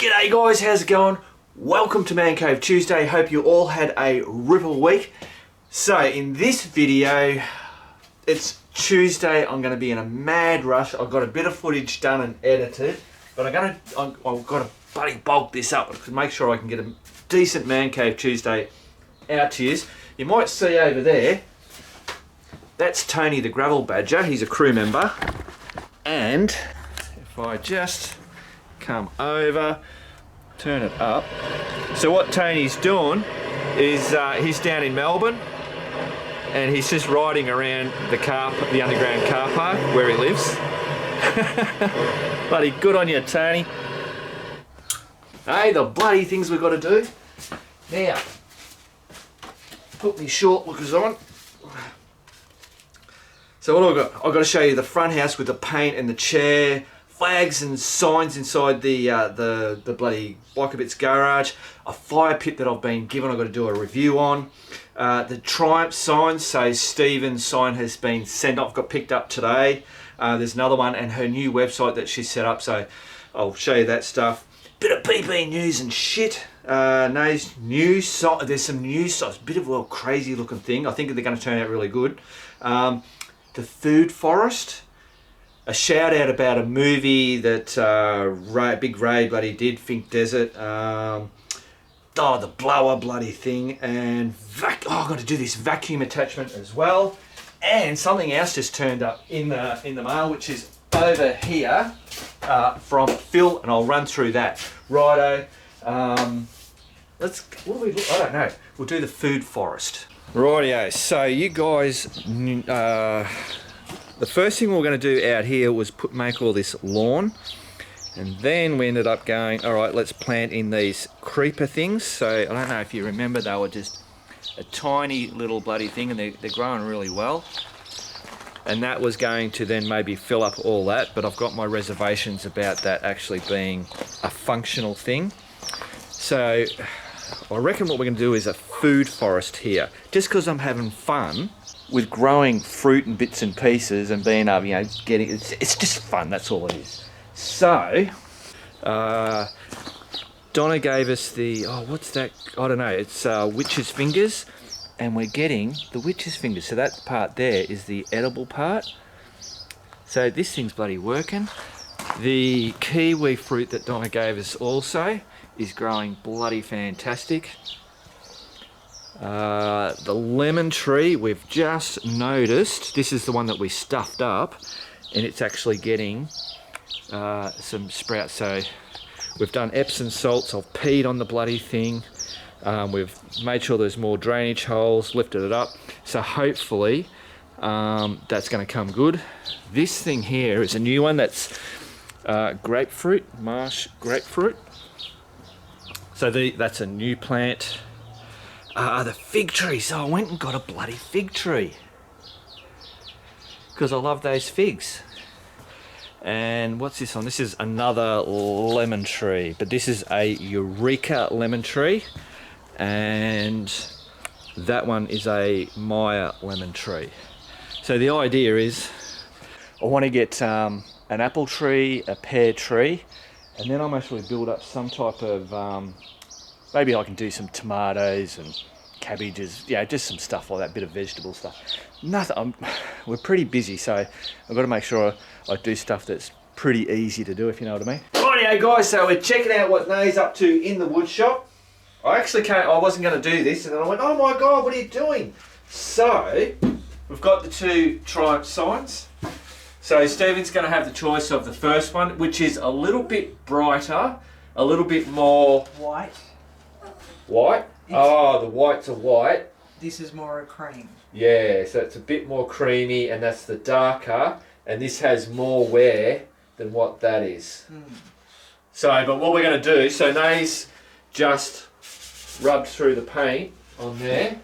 G'day guys, how's it going? Welcome to Man Cave Tuesday. Hope you all had a ripple week. So in this video, it's Tuesday. I'm going to be in a mad rush. I've got a bit of footage done and edited, but I've got to bloody bulk this up to make sure I can get a decent Man Cave Tuesday out to you. You might see over there, that's Tony the Gravel Badger. He's a crew member. And if I just come over, turn it up. So what Tony's doing is he's down in Melbourne and he's just riding around the underground car park where he lives. Bloody good on you, Tony. Hey, the bloody things we've got to do. Now, put me short lookers on. So what I've got to show you the front house with the paint and the chair, flags and signs inside the bloody Biker Bits garage, a fire pit that I've been given, I've got to do a review on, the Triumph signs, so Stephen's sign has been sent off, got picked up today, there's another one, and her new website that she set up, so I'll show you that stuff. Bit of PP news and shit. There's some news sites, bit of a crazy looking thing. I think they're going to turn out really good. The Food Forest. A shout out about a movie that Big Ray bloody did, Think Desert. The blower bloody thing, and I've got to do this vacuum attachment as well. And something else just turned up in the mail, which is over here from Phil, and I'll run through that. Righto. What do we look? I don't know. We'll do the Food Forest. Rightio. So you guys. The first thing we were going to do out here was make all this lawn, and then we ended up going, all right, let's plant in these creeper things. So I don't know if you remember, they were just a tiny little bloody thing, and they're growing really well. And that was going to then maybe fill up all that, but I've got my reservations about that actually being a functional thing. So I reckon what we're going to do is a food forest here, just because I'm having fun with growing fruit and bits and pieces and being able, getting it's just fun. That's all it is. So Donna gave us the what's that? I don't know. It's witch's fingers, and we're getting the witch's fingers. So that part there is the edible part. So this thing's bloody working. The kiwi fruit that Donna gave us also is growing bloody fantastic. The lemon tree, we've just noticed, this is the one that we stuffed up, and it's actually getting some sprouts. So we've done Epsom salts, I've peed on the bloody thing, we've made sure there's more drainage holes, lifted it up, so hopefully that's going to come good. This thing here is a new one, that's grapefruit, marsh grapefruit. So that's a new plant. The fig tree. So I went and got a bloody fig tree because I love those figs. And what's this one? This is another lemon tree, but this is a Eureka lemon tree, and that one is a Maya lemon tree. So the idea is I want to get an apple tree, a pear tree, and then I'm actually build up some type of maybe I can do some tomatoes and cabbages, just some stuff like that, bit of vegetable stuff. Nothing. We're pretty busy, so I've got to make sure I do stuff that's pretty easy to do, if you know what I mean. Rightio guys, so we're checking out what Nay's up to in the wood shop. I wasn't going to do this, and then I went, oh my God, what are you doing? So, we've got the two Triumph signs. So Stephen's going to have the choice of the first one, which is a little bit brighter, a little bit more... White? The whites are white. This is more a cream. Yeah, so it's a bit more creamy, and that's the darker, and this has more wear than what that is. So, but what we're going to do, so Nay's just rubbed through the paint on there,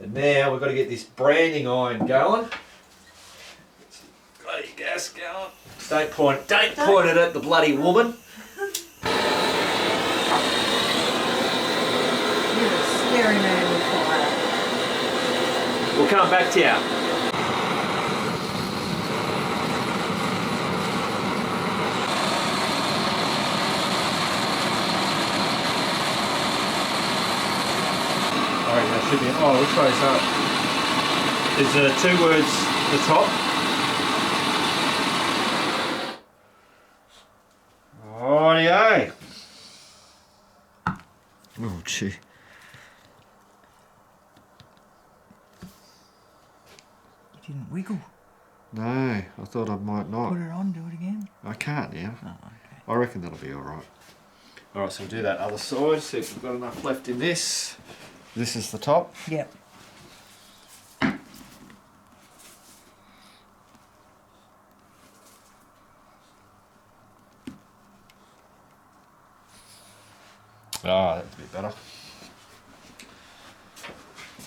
and now we've got to get this branding iron going. Bloody gas going. Don't point it at the bloody woman. Scary man with fire. We'll come back to you. Should be, oh, which way is that? There's 2 words at the top. Rightio. Oh, gee. You didn't wiggle. No, I thought I might not. Put it on, do it again. I can't now. Oh, okay. I reckon that'll be alright. Alright, so we'll do that other side, see if we've got enough left in this. This is the top. Yep. Oh, that's a bit better.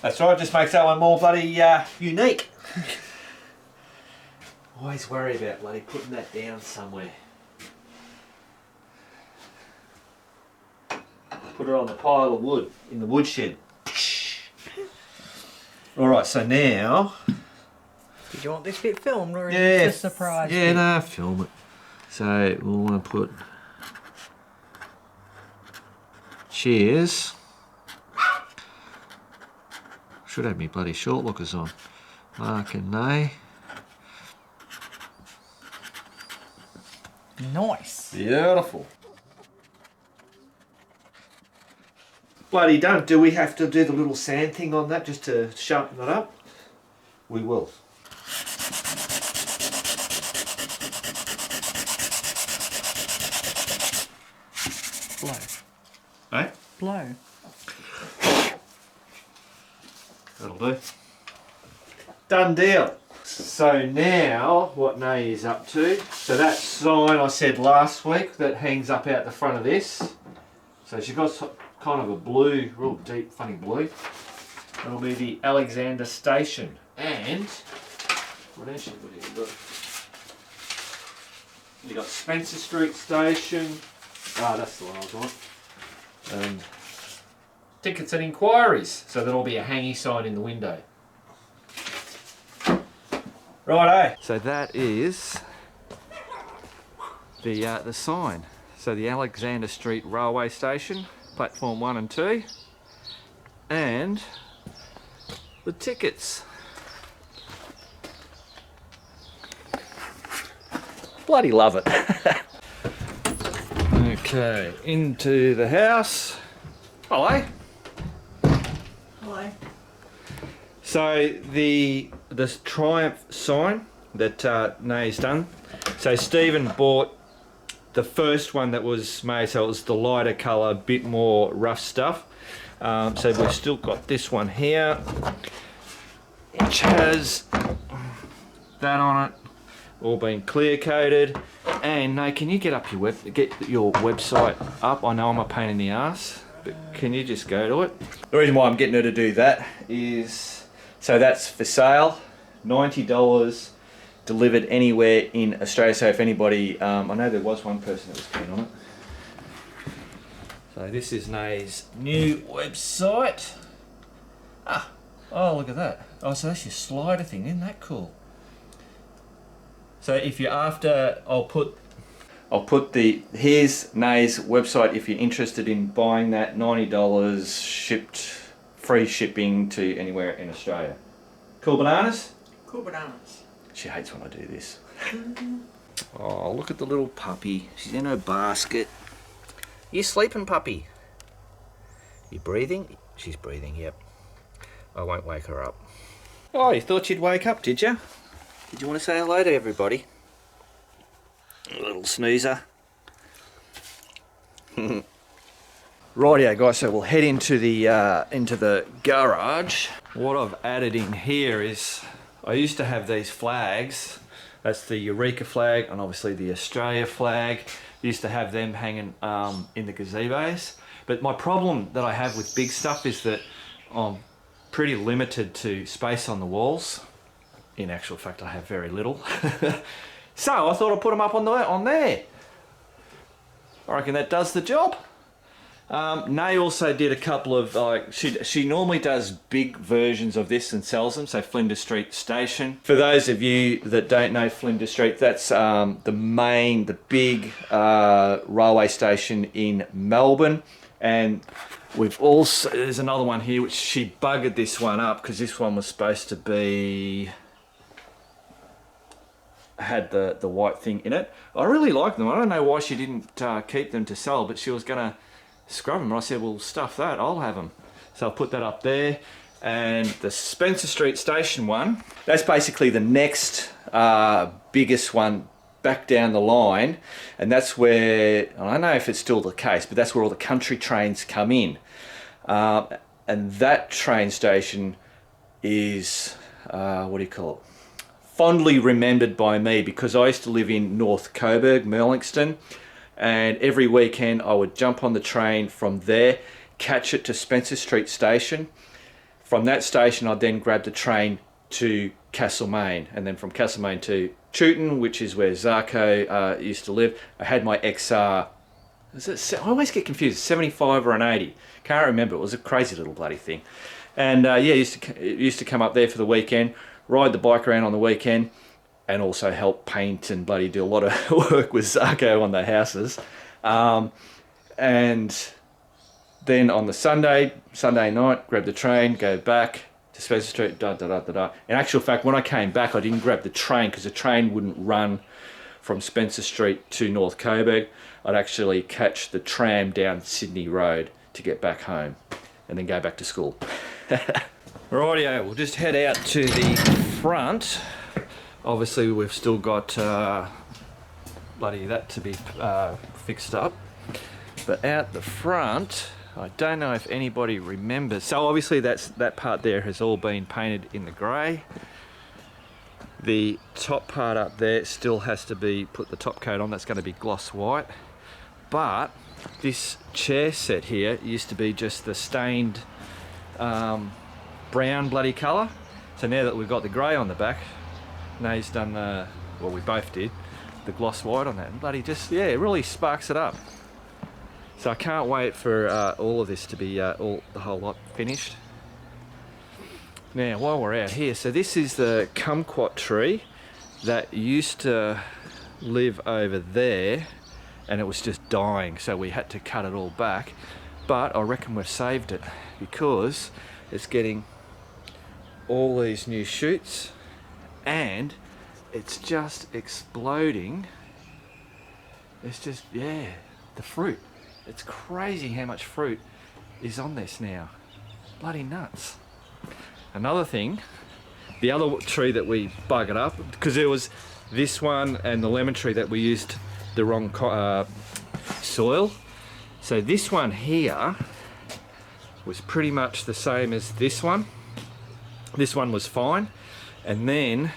That's right, just makes that one more bloody unique. Always worry about bloody putting that down somewhere. Put it on the pile of wood in the woodshed. Alright, so now... Did you want this bit filmed or is Yeah, it just a surprise? yeah, no, film it. So we'll want to put... Cheers. Should have me bloody short lookers on. Mark and Nay. Nice. Beautiful. Bloody don't. Do we have to do the little sand thing on that just to sharpen it up? We will. Blow. Eh? Blow. That'll do. Done deal. So now what Nay is up to, so that sign I said last week that hangs up out the front of this, so she's got kind of a blue, real deep funny blue. That'll be the Alexander Station. And what else you got here? You got Spencer Street Station. Ah, that's the one I was on. And tickets and inquiries. So that'll be a hangy sign in the window. Righto. So that is the sign. So the Alexander Street Railway Station, platform 1 and 2, and the tickets. Bloody love it. Okay, into the house. Hello. Hello. So the Triumph sign that Nay's done. So Stephen bought the first one that was made, so it was the lighter colour, bit more rough stuff. So we've still got this one here, which has that on it, all been clear coated. And Nay, can you get your website up? I know I'm a pain in the ass, but can you just go to it? The reason why I'm getting her to do that is, so that's for sale, $90, delivered anywhere in Australia. So if anybody, I know there was one person that was keen on it. So this is Nay's new website. Oh, look at that. Oh, so that's your slider thing, isn't that cool? So if you're after, I'll put here's Nay's website if you're interested in buying that, $90 shipped, free shipping to anywhere in Australia. Cool bananas? Cool bananas. She hates when I do this. Oh, look at the little puppy. She's in her basket. You sleeping, puppy? You breathing? She's breathing, yep. I won't wake her up. Oh, you thought you'd wake up, did you? Did you want to say hello to everybody? Little snoozer. Rightio guys, so we'll head into the garage. What I've added in here is, I used to have these flags. That's the Eureka flag and obviously the Australia flag. Used to have them hanging in the gazebos. But my problem that I have with big stuff is that I'm pretty limited to space on the walls. In actual fact, I have very little. So I thought I'd put them up on there. I reckon that does the job. Nay also did a couple of, she normally does big versions of this and sells them, so Flinders Street Station. For those of you that don't know Flinders Street, that's the big railway station in Melbourne. And we've also, there's another one here which she buggered this one up because this one was supposed to be, had the white thing in it. I really like them. I don't know why she didn't keep them to sell, but she was gonna scrub them. And I said, well, stuff that, I'll have them. So I'll put that up there. And the Spencer Street Station one, that's basically the next biggest one back down the line, and that's where, I don't know if it's still the case, but that's where all the country trains come in. And that train station is, what do you call it? Fondly remembered by me because I used to live in North Coburg, Merlingston, and every weekend I would jump on the train from there, catch it to Spencer Street Station. From that station, I then grabbed a train to Castlemaine, and then from Castlemaine to Chewton, which is where Zarko used to live. I had my XR. I always get confused, 75 or an 80. Can't remember. It was a crazy little bloody thing. And yeah, it used to come up there for the weekend, ride the bike around on the weekend, and also help paint and bloody do a lot of work with Zarko on the houses. And then on the Sunday night, grab the train, go back to Spencer Street, In actual fact, when I came back, I didn't grab the train because the train wouldn't run from Spencer Street to North Coburg. I'd actually catch the tram down Sydney Road to get back home and then go back to school. Rightio, we'll just head out to the front. Obviously, we've still got bloody that to be fixed up. But out the front, I don't know if anybody remembers. So obviously that part there has all been painted in the grey. The top part up there still has to be put the top coat on. That's going to be gloss white. But this chair set here used to be just the stained brown bloody colour. So now that we've got the grey on the back, Nay's done the, well, we both did, the gloss white on that. And bloody just, yeah, it really sparks it up. So I can't wait for all of this to be, the whole lot finished. Now, while we're out here, so this is the kumquat tree that used to live over there, and it was just dying, so we had to cut it all back. But I reckon we've saved it because it's getting all these new shoots, and it's just exploding. It's just, yeah, the fruit. It's crazy how much fruit is on this now. Bloody nuts. Another thing, the other tree that we buggered up, because there was this one and the lemon tree that we used the wrong soil. So this one here was pretty much the same as this one. This one was fine. And then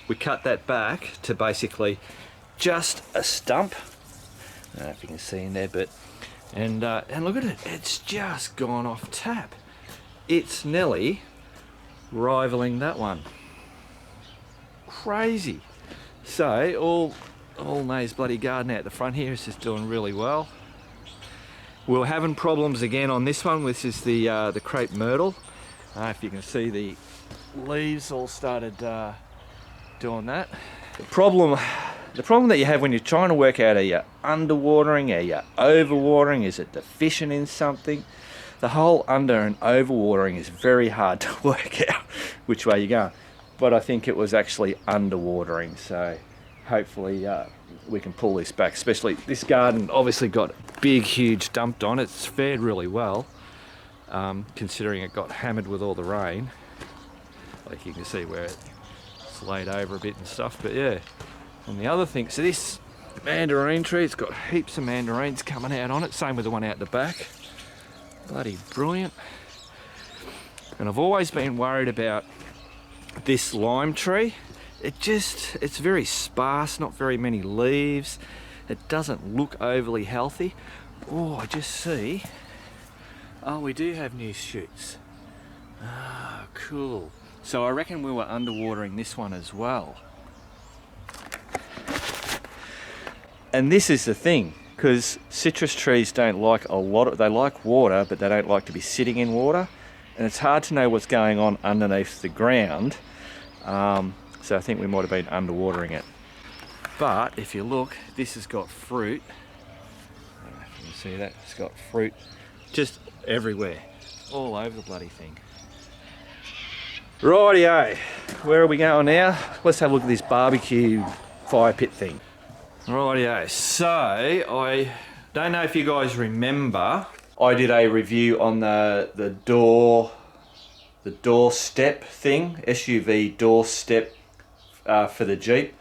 we cut that back to basically just a stump. I don't know if you can see in there, but and look at it, it's just gone off tap. It's nearly rivaling that one. Crazy. So all Nay's bloody garden out the front here is just doing really well. We're having problems again on this one, which is the crepe myrtle. I don't know if you can see the leaves all started doing that. The problem that you have when you're trying to work out, are you underwatering, are you overwatering, is it deficient in something? The whole under and overwatering is very hard to work out which way you're going. But I think it was actually underwatering, so hopefully we can pull this back. Especially this garden obviously got big, huge dumped on. It's fared really well, considering it got hammered with all the rain. Like you can see where it's laid over a bit and stuff, but yeah. And the other thing, so this mandarin tree, it's got heaps of mandarins coming out on it, same with the one out the back. Bloody brilliant. And I've always been worried about this lime tree. It's very sparse, not very many leaves. It doesn't look overly healthy. Oh, I just see, oh, we do have new shoots. Ah, cool. So I reckon we were underwatering this one as well. And this is the thing, because citrus trees don't like they like water, but they don't like to be sitting in water. And it's hard to know what's going on underneath the ground. So I think we might have been underwatering it. But if you look, this has got fruit. I don't know if you can see that. It's got fruit just everywhere, all over the bloody thing. Rightio, where are we going now? Let's have a look at this barbecue fire pit thing. Rightio, so I don't know if you guys remember, I did a review on the doorstep thing, SUV doorstep for the Jeep.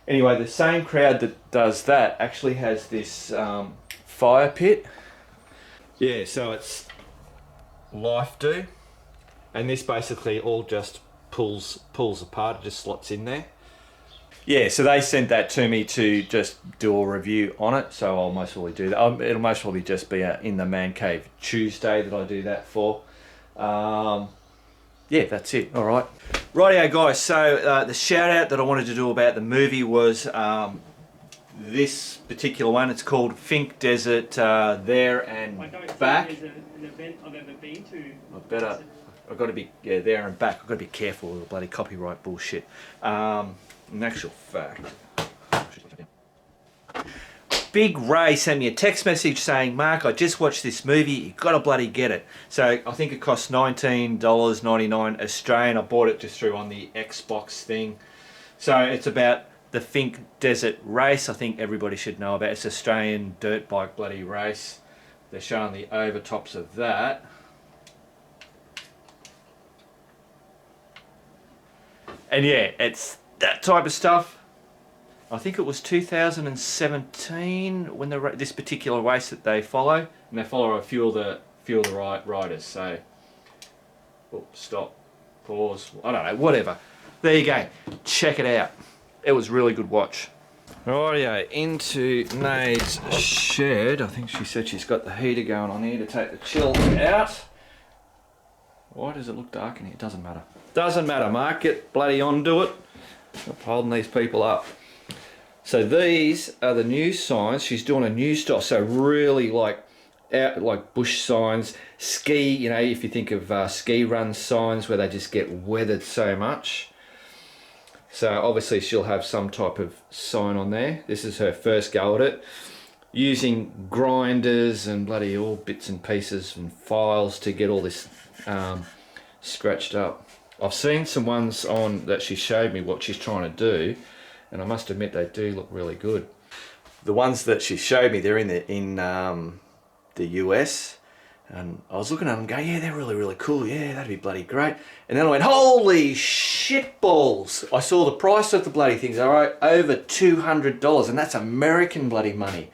Anyway, the same crowd that does that actually has this fire pit. Yeah, so it's life do. And this basically all just pulls apart, it just slots in there. Yeah, so they sent that to me to just do a review on it, so I'll most probably do that. It'll most probably just be in the Man Cave Tuesday that I do that for. Yeah, that's it, all right. Rightio guys, so the shout out that I wanted to do about the movie was this particular one. It's called Fink Desert There and I don't Back. think there's an event I've ever been to. I've got to be, yeah, there and back. I've got to be careful with the bloody copyright bullshit. In actual fact, Big Ray sent me a text message saying, Mark, I just watched this movie, you got to bloody get it. So I think it costs $19.99 Australian. I bought it just through on the Xbox thing. So it's about the Fink Desert Race. I think everybody should know about it. It's an Australian dirt bike bloody race. They're showing the overtops of that. And yeah, it's that type of stuff. I think it was 2017 when this particular race that they follow, and they follow a few of the riders. So, stop, pause. I don't know, whatever. There you go. Check it out. It was really good watch. Rightio, into Nade's shed. I think she said she's got the heater going on here to take the chills out. Why does it look dark in here? It doesn't matter. Doesn't matter, Mark. Get bloody onto it. I'm holding these people up. So these are the new signs. She's doing a new style. So really like bush signs, ski. You know, if you think of ski run signs where they just get weathered so much. So obviously she'll have some type of sign on there. This is her first go at it. Using grinders and bloody all bits and pieces and files to get all this scratched up. I've seen some ones on that she showed me what she's trying to do, and I must admit they do look really good. The ones that she showed me, they're in the US, and I was looking at them going, yeah, they're really, really cool. Yeah, that'd be bloody great. And then I went, holy shit balls! I saw the price of the bloody things. All right, over $200, and that's American bloody money.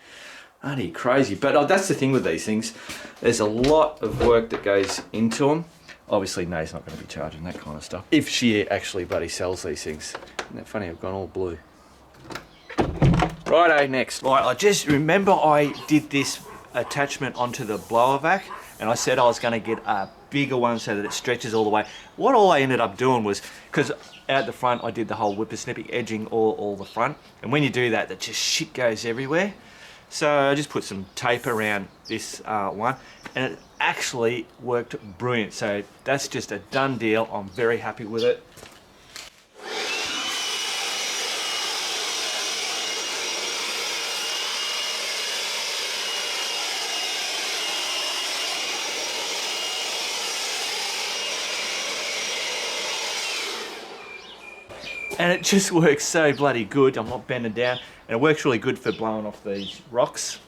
Aren't you crazy? But that's the thing with these things. There's a lot of work that goes into them. Obviously, Nate's not going to be charging that kind of stuff. If she actually bloody sells these things. Isn't that funny? I've gone all blue. Righto, next. Right, I just remember I did this attachment onto the blower vac, and I said I was going to get a bigger one so that it stretches all the way. What all I ended up doing was, because out the front I did the whole whippersnipping, edging all the front, and when you do that, that just shit goes everywhere. So I just put some tape around this one, and it actually worked brilliant. So that's just a done deal. I'm very happy with it. And it just works so bloody good. I'm not bending down, and it works really good for blowing off these rocks.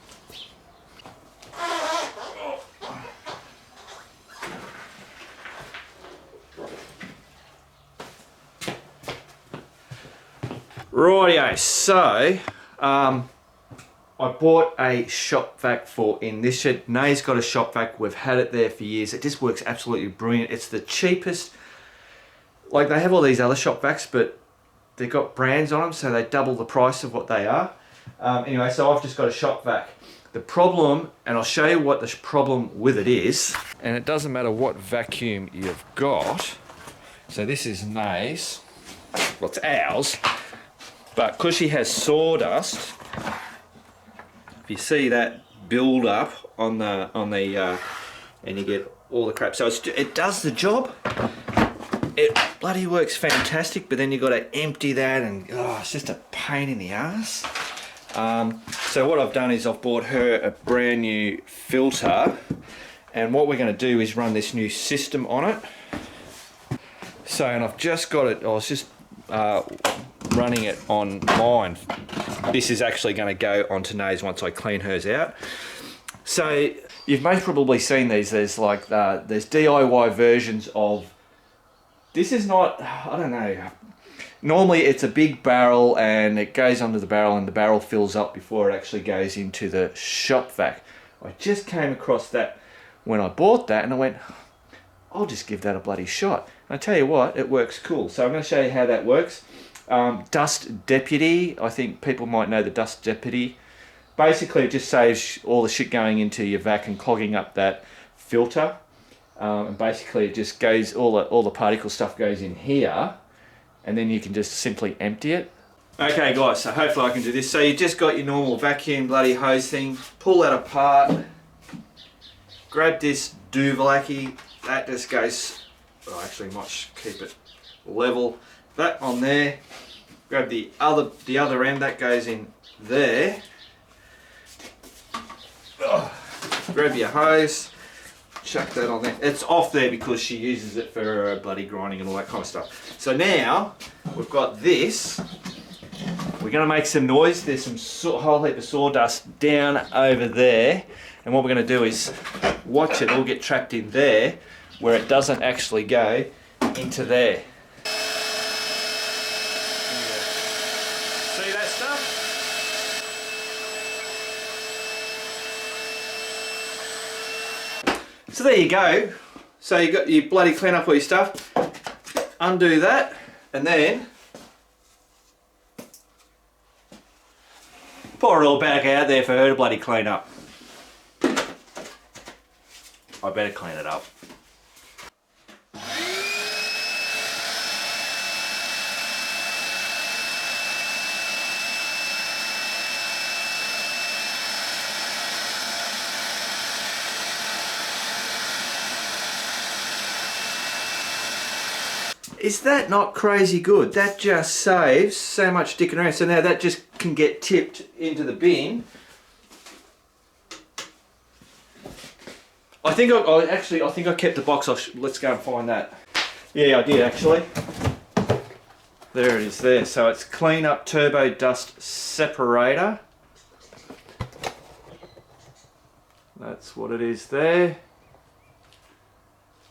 Rightio, so I bought a shop vac in this shed. Nate's got a shop vac. We've had it there for years. It just works absolutely brilliant. It's the cheapest. Like, they have all these other shop vacs, but they've got brands on them, so they double the price of what they are. Anyway, so I've just got a shop vac. The problem, and I'll show you what the problem with it is, and it doesn't matter what vacuum you've got. So this is Nate's. Well, it's ours. But because she has sawdust, if you see that build up on the and you get all the crap. So it does the job. It bloody works fantastic, but then you've got to empty that, and it's just a pain in the ass. So what I've done is I've bought her a brand new filter, And what we're going to do is run this new system on it. So, and I've just got it, I was just running it on mine. This is actually going to go onto Nays once I clean hers out. So you've most probably seen these. There's like there's DIY versions of. This is not. I don't know. Normally it's a big barrel and it goes onto the barrel and the barrel fills up before it actually goes into the shop vac. I just came across that when I bought that and I went, I'll just give that a bloody shot. And I tell you what, it works cool. So I'm going to show you how that works. Dust Deputy, I think people might know the Dust Deputy. Basically it just saves all the shit going into your vac and clogging up that filter. And basically it just goes, all the particle stuff goes in here, and then you can just simply empty it. Okay guys, so hopefully I can do this. So you just got your normal vacuum bloody hose thing, pull that apart, grab this Duvalacky, that just goes, well actually might keep it level, that on there, grab the other end, that goes in there, grab your hose, chuck that on there. It's off there because she uses it for bloody grinding and all that kind of stuff. So now we've got this. We're going to make some noise. There's some whole heap of sawdust down over there, and what we're going to do is watch it all get trapped in there, where it doesn't actually go into there. See that stuff? So there you go. So you got your bloody clean up all your stuff. Undo that, and then pour it all back out there for her to bloody clean up. I better clean it up. Is that not crazy good? That just saves so much dicking around. So now that just can get tipped into the bin. I think I kept the box off. Let's go and find that. Yeah, I did actually. There it is there. So it's Clean Up Turbo Dust Separator. That's what it is there.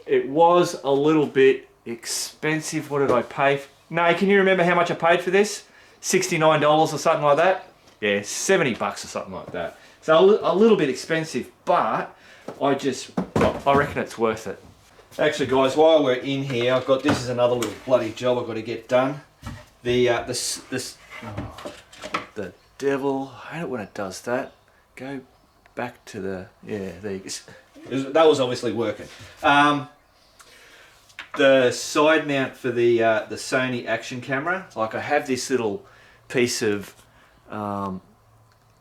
It was a little bit expensive. What did I pay? No, can you remember how much I paid for this? $69 or something like that? Yeah, 70 bucks or something like that. So a little bit expensive, but I reckon it's worth it. Actually guys, while we're in here, this is another little bloody job I've got to get done. The devil, I hate it when it does that. Go back to the, yeah, there you go. That was obviously working. The side mount for the Sony action camera, like I have this little piece of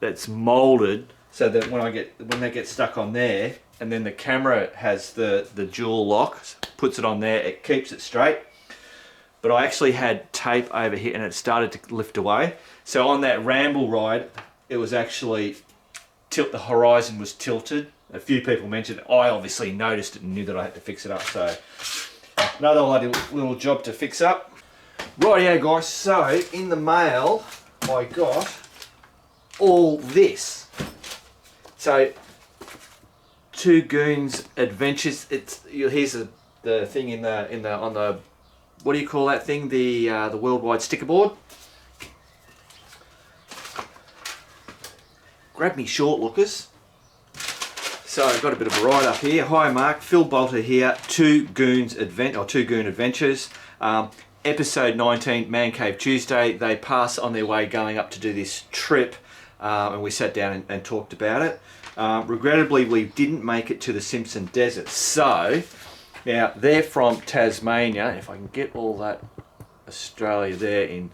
that's molded so that when they get stuck on there, and then the camera has the dual lock, puts it on there, it keeps it straight. But I actually had tape over here and it started to lift away. So on that ramble ride, it was actually the horizon was tilted. A few people mentioned it. I obviously noticed it and knew that I had to fix it up. So another little job to fix up. Rightio guys, so in the mail I got all this. So Two Goons Adventures. Here's the thing on the what do you call that thing? The worldwide sticker board. Grab me short lookers. So I've got a bit of a ride up here. Hi Mark, Phil Bolter here. Two Goon Adventures. Episode 19, Man Cave Tuesday. They pass on their way going up to do this trip, and we sat down and talked about it. Regrettably, we didn't make it to the Simpson Desert. So now they're from Tasmania. If I can get all that Australia there in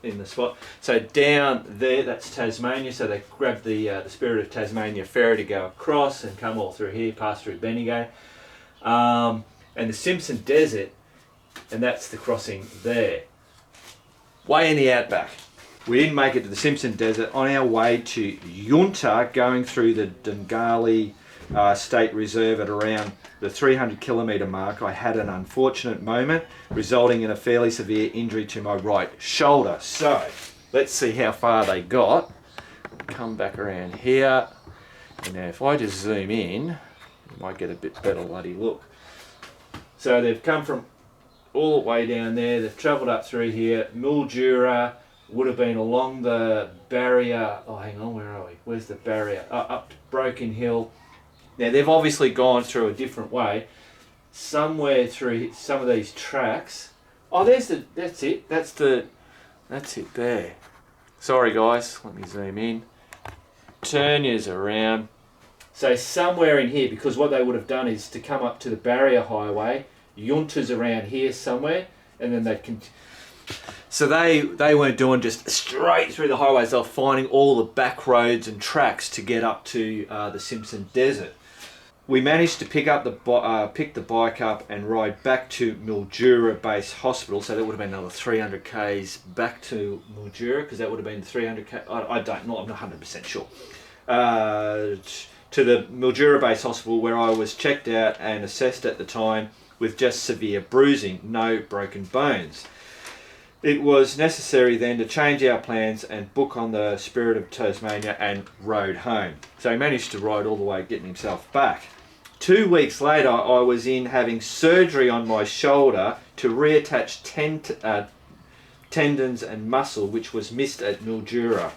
the spot. So down there, that's Tasmania. So they grabbed the Spirit of Tasmania ferry to go across and come all through here, pass through Bendigo, and the Simpson Desert, and that's the crossing there, way in the outback. We didn't make it to the Simpson Desert. On our way to Yunta, going through the State Reserve at around the 300 kilometre mark, I had an unfortunate moment resulting in a fairly severe injury to my right shoulder. So let's see how far they got. Come back around here, and now if I just zoom in, you might get a bit better bloody look. So they've come from all the way down there, they've travelled up through here. Mildura would have been along the barrier. Oh, hang on, where are we? Where's the barrier? Up to Broken Hill. Now they've obviously gone through a different way, somewhere through some of these tracks. Oh, that's it. That's it there. Sorry guys, let me zoom in. Turn yours around. So somewhere in here, because what they would have done is to come up to the barrier highway, Yuntas around here somewhere, and then they'd so they weren't doing just straight through the highways. They were finding all the back roads and tracks to get up to the Simpson Desert. We managed to pick the bike up and ride back to Mildura Base Hospital. So that would have been another 300 k's back to Mildura, because that would have been 300 k. I don't know. I'm not 100% sure. To the Mildura Base Hospital, where I was checked out and assessed at the time with just severe bruising, no broken bones. It was necessary then to change our plans and book on the Spirit of Tasmania and rode home. So he managed to ride all the way, getting himself back. 2 weeks later, I was in having surgery on my shoulder to reattach tendons and muscle, which was missed at Mildura.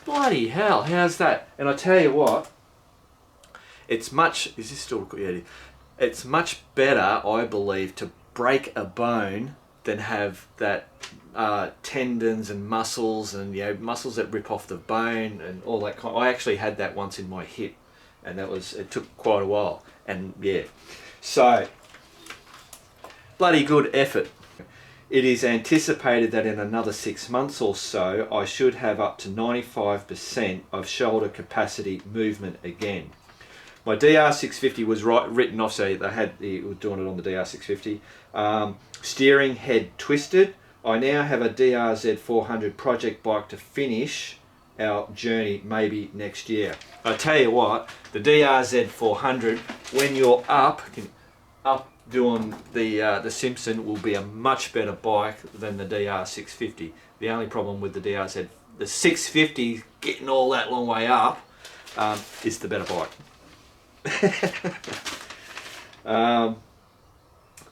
Bloody hell, how's that? And I tell you what, it's much, is this still recording? It's much better, I believe, to break a bone than have that tendons and muscles and muscles that rip off the bone and all that kind. I actually had that once in my hip, and it took quite a while. And yeah, so bloody good effort. It is anticipated that in another 6 months or so, I should have up to 95% of shoulder capacity movement again. My DR650 was written off, so they were doing it on the DR650. Steering head twisted. I now have a DRZ400 project bike to finish our journey maybe next year. I tell you what, the DRZ400, when you're up doing the Simpson, will be a much better bike than the DR650. The only problem with the DRZ, the 650 getting all that long way up, is the better bike.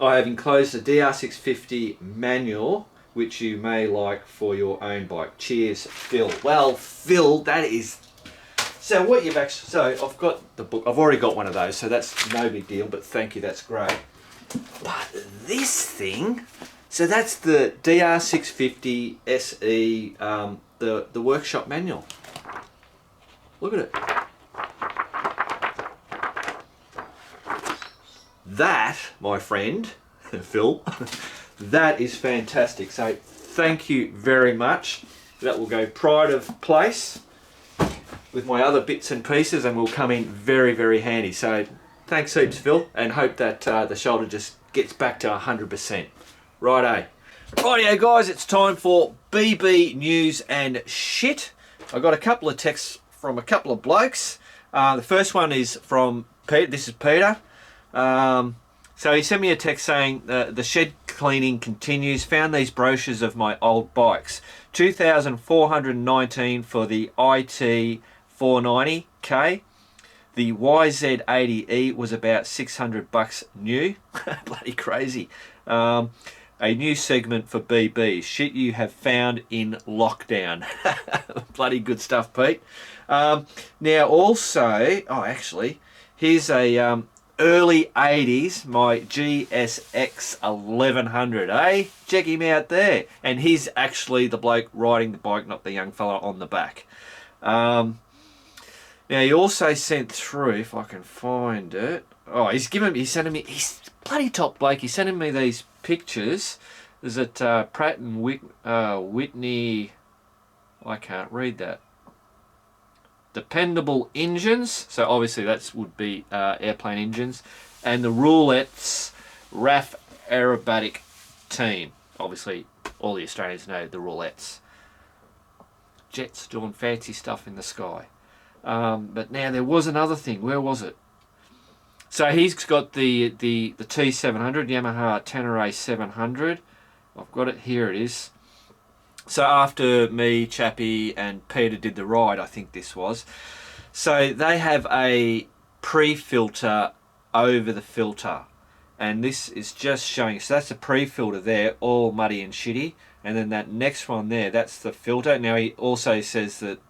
I have enclosed the DR650 manual, which you may like for your own bike. Cheers, Phil. Well, Phil, that is... So what you've actually... So I've got the book. I've already got one of those, so that's no big deal, but thank you, that's great. But this thing... So that's the DR650 SE, the workshop manual. Look at it. That, my friend, Phil, that is fantastic. So thank you very much. That will go pride of place with my other bits and pieces and will come in very, very handy. So thanks heaps, Phil, and hope that the shoulder just gets back to 100%. Righto. Rightio guys, it's time for BB News and Shit. I got a couple of texts from a couple of blokes. The first one is from Peter. This is Peter. So he sent me a text saying the shed cleaning continues. Found these brochures of my old bikes. 2,419 for the IT 490K. The YZ80E was about $600 new. Bloody crazy. A new segment for BB. Shit you have found in lockdown. Bloody good stuff, Pete. Now also, here's a early 80s, my GSX 1100, eh? Check him out there. And he's actually the bloke riding the bike, not the young fella on the back. Now he also sent through, if I can find it. Oh, he's sending me, he's bloody top bloke. He's sending me these pictures. Is it Pratt and Whitney? I can't read that. Dependable engines, so obviously that would be airplane engines, and the Roulette's RAF aerobatic team. Obviously all the Australians know the Roulettes. Jets doing fancy stuff in the sky. But now there was another thing. Where was it? So he's got the T700, Yamaha Tenere 700. I've got it, here it is. So after me, Chappie and Peter did the ride, I think this was. So they have a pre-filter over the filter. And this is just showing, so that's a pre-filter there, all muddy and shitty. And then that next one there, that's the filter. Now he also says that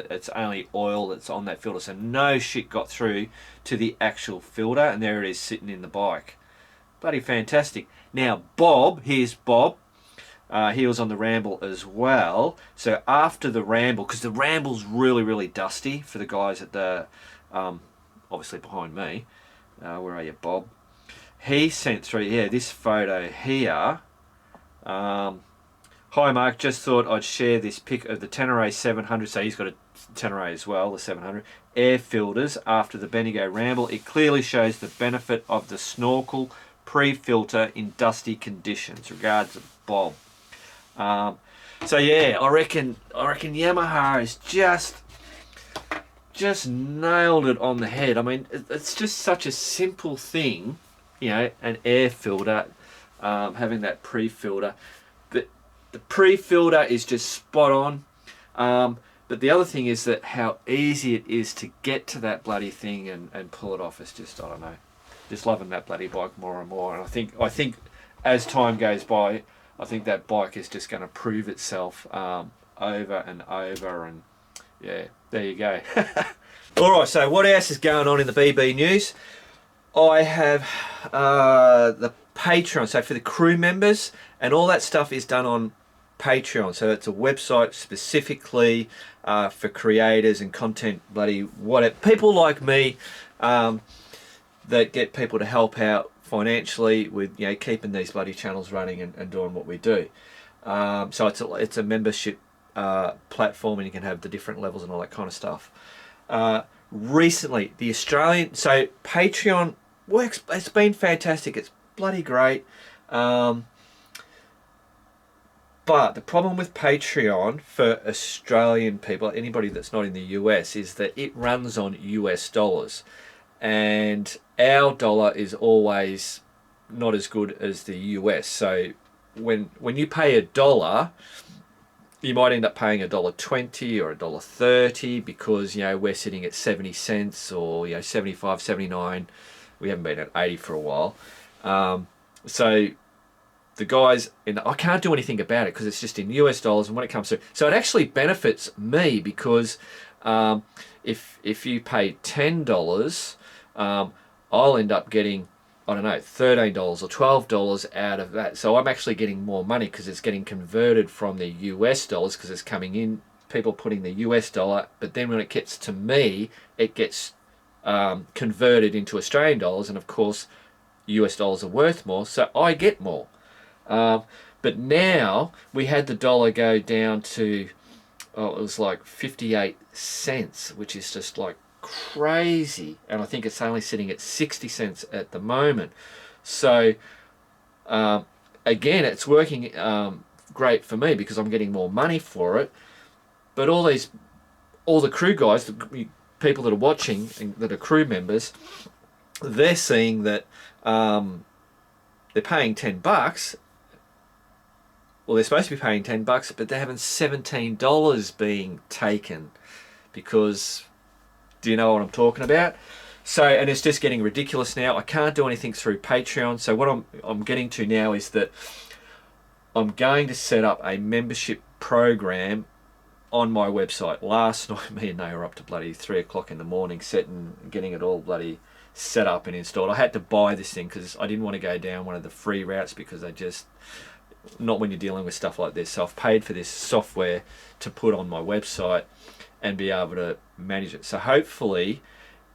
it's only oil that's on that filter, so no shit got through to the actual filter, and there it is sitting in the bike. Bloody fantastic. Now Bob, here's Bob. He was on the Ramble as well. So after the Ramble, because the Ramble's really, really dusty for the guys at the, obviously behind me. Where are you, Bob? He sent through, yeah, this photo here. Hi Mark, just thought I'd share this pic of the Tenere 700, so he's got a Tenere as well, the 700, air filters after the Bendigo Ramble. It clearly shows the benefit of the snorkel pre-filter in dusty conditions. Regards, Bob. So yeah, I reckon Yamaha has just nailed it on the head. I mean, it's just such a simple thing, you know, an air filter, having that pre-filter. The pre-filter is just spot on, but the other thing is that how easy it is to get to that bloody thing and pull it off. It's just, I don't know, just loving that bloody bike more and more. And I think as time goes by, I think that bike is just going to prove itself over and over. And yeah, there you go. All right, so what else is going on in the BB news? I have the Patreon, so for the crew members, and all that stuff is done on Patreon. So it's a website specifically for creators and content, bloody whatever, people like me, that get people to help out financially with, you know, keeping these bloody channels running and doing what we do. So it's a membership platform, and you can have the different levels and all that kind of stuff. Recently, the Australian, so Patreon works, it's been fantastic, it's bloody great. But the problem with Patreon for Australian people, anybody that's not in the US, is that it runs on US dollars. And our dollar is always not as good as the US. So when you pay $1, you might end up paying $1.20 or $1.30 because, you know, we're sitting at 70 cents or, you know, 75, 79. We haven't been at 80 for a while. So the guys, I can't do anything about it because it's just in US dollars, and when it comes to, so it actually benefits me because if you pay $10, I'll end up getting, I don't know, $13 or $12 out of that. So I'm actually getting more money because it's getting converted from the US dollars because it's coming in, people putting the US dollar, but then when it gets to me, it gets converted into Australian dollars, and of course US dollars are worth more, so I get more. But now we had the dollar go down to, it was like 58 cents, which is just like crazy. And I think it's only sitting at 60 cents at the moment. So again, it's working great for me because I'm getting more money for it. But all the crew guys, the people that are watching and that are crew members, they're seeing that they're paying $10. Well, they're supposed to be paying $10, but they're having $17 being taken because, do you know what I'm talking about? So, and it's just getting ridiculous now. I can't do anything through Patreon. So what I'm getting to now is that I'm going to set up a membership program on my website. Last night, me and Nay were up to bloody 3 o'clock in the morning getting it all bloody set up and installed. I had to buy this thing because I didn't want to go down one of the free routes because they just, not when you're dealing with stuff like this. So I've paid for this software to put on my website and be able to manage it. So hopefully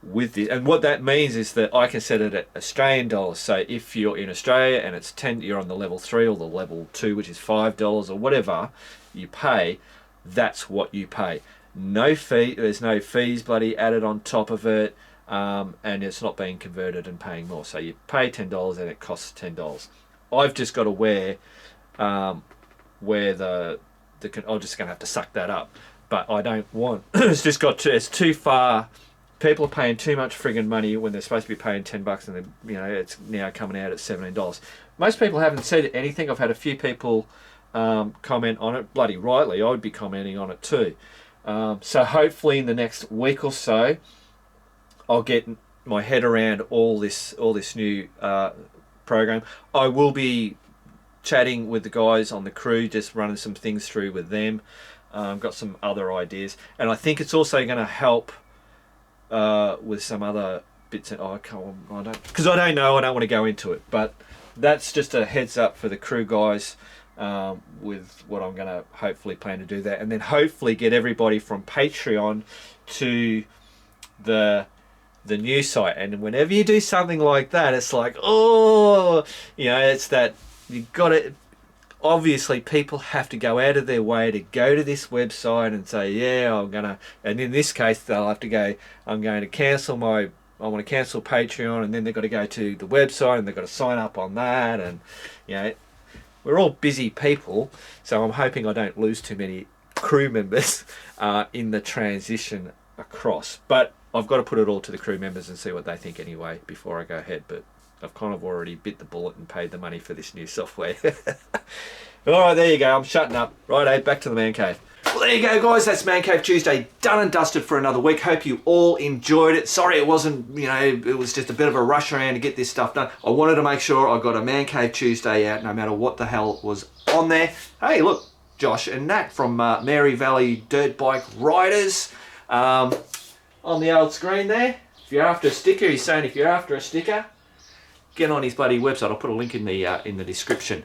with this, and what that means is that I can set it at Australian dollars. So if you're in Australia and it's 10, you're on the level 3 or the level 2, which is $5 or whatever you pay, that's what you pay. No fee, there's no fees bloody added on top of it, and it's not being converted and paying more. So you pay $10 and it costs $10. I've just got to where I'm just going to have to suck that up. but I don't want. It's just it's too far. People are paying too much friggin' money when they're supposed to be paying $10, and then, you know, it's now coming out at $17. Most people haven't said anything. I've had a few people comment on it. Bloody rightly, I would be commenting on it too. So hopefully in the next week or so, I'll get my head around all this new program. I will be chatting with the guys on the crew, just running some things through with them. Got some other ideas, and I think it's also going to help with some other bits. I don't, because I don't know. I don't want to go into it, but that's just a heads up for the crew guys. With what I'm going to hopefully plan to do that, and then hopefully get everybody from Patreon to the new site. And whenever you do something like that, it's like, oh, you know, it's that you got to, obviously people have to go out of their way to go to this website and say, yeah, I'm gonna, and in this case they'll have to go, I want to cancel Patreon, and then they've got to go to the website and they've got to sign up on that, and you know, we're all busy people, so I'm hoping I don't lose too many crew members in the transition across. But I've got to put it all to the crew members and see what they think anyway before I go ahead. But I've kind of already bit the bullet and paid the money for this new software. Alright, there you go. I'm shutting up. Righto, back to the Man Cave. Well, there you go, guys. That's Man Cave Tuesday done and dusted for another week. Hope you all enjoyed it. Sorry it wasn't, you know, it was just a bit of a rush around to get this stuff done. I wanted to make sure I got a Man Cave Tuesday out no matter what the hell was on there. Hey, look, Josh and Nat from Mary Valley Dirt Bike Riders on the old screen there. If you're after a sticker, he's saying if you're after a sticker, get on his bloody website. I'll put a link in the description.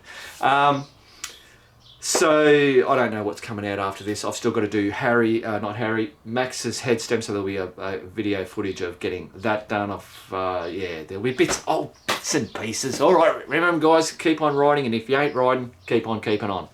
So I don't know what's coming out after this. I've still got to do Max's head stem, so there'll be a video footage of getting that done. Yeah, there'll be bits and pieces. All right, remember guys, keep on riding, and if you ain't riding, keep on keeping on.